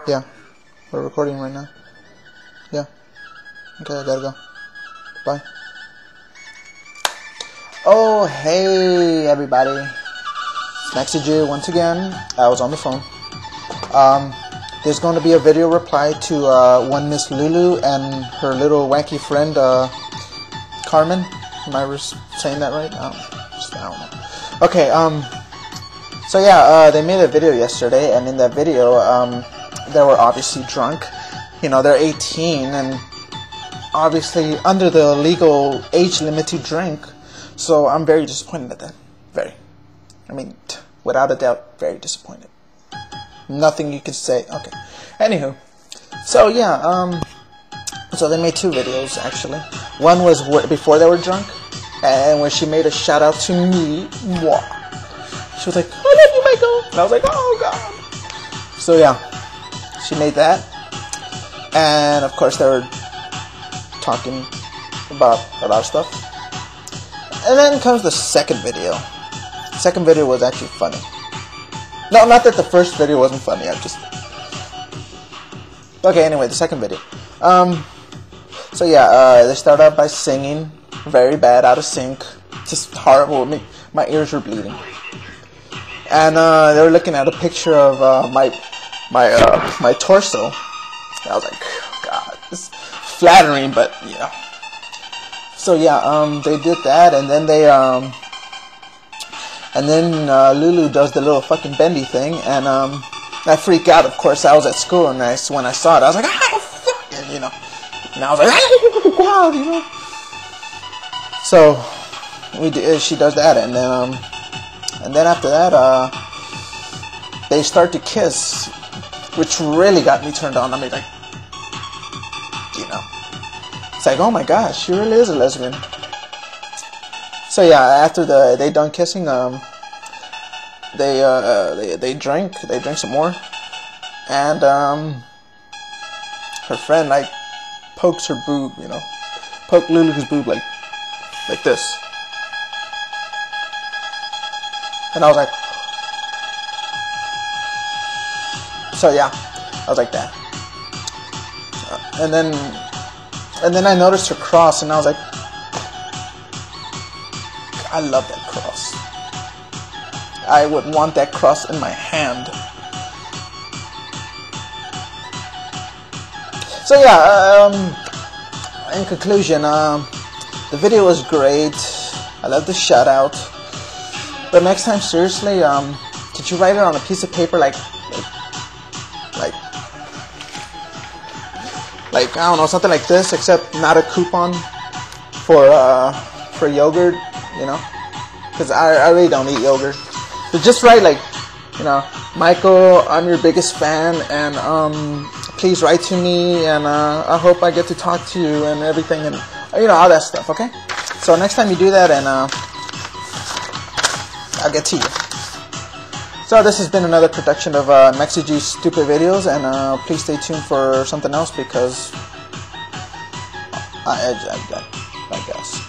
Yeah, we're recording right now. Yeah. Okay, I gotta go. Bye. Oh, hey everybody. It's Maxi once again. I was on the phone. There's going to be a video reply to one Miss Lulu and her little wacky friend Carmen. Am I saying that right? I don't know. Okay, so yeah, they made a video yesterday, and in that video, they were obviously drunk. You know, they're 18, and obviously under the legal age limit to drink. So I'm very disappointed at that. Very. I mean, without a doubt, very disappointed. Nothing you could say. Okay. Anywho, so yeah, so they made two videos actually. One was before they were drunk, and where she made a shout out to me. Mwah. She was like, "I love you, Michael," and I was like, "Oh God." So yeah, she made that, and of course they were talking about a lot of stuff. And then comes the second video. The second video was actually funny. No, not that the first video wasn't funny. Okay, anyway, the second video. So yeah, they start out by singing very bad, out of sync, just horrible. My ears were bleeding. And they were looking at a picture of my torso. And I was like, oh, God, it's flattering, but yeah. So yeah, they did that, and then Lulu does the little fucking bendy thing, and I freak out. Of course, I was at school, and when I saw it, I was like, ah, fuck it, you know. And I was like, ah, wow, you know. So she does that, and then after that, they start to kiss, which really got me turned on. I mean, like, you know, it's like, oh my gosh, she really is a lesbian. So yeah, after they done kissing, they drank some more, and her friend like pokes her boob, you know, poke Lulu's boob like this, and I was like, so yeah, I was like that, and then I noticed her cross, and I was like, I love that cross. I would want that cross in my hand. So yeah, in conclusion, the video was great. I love the shout out. But next time, seriously, did you write it on a piece of paper like I don't know, something like this, except not a coupon for yogurt, you know, because I really don't eat yogurt. So just write like, you know, Michael, I'm your biggest fan, and please write to me, and I hope I get to talk to you and everything, and you know, all that stuff. Okay. So next time you do that, and I'll get to you. So this has been another production of Maxi G's Stupid Videos, and please stay tuned for something else, because I guess.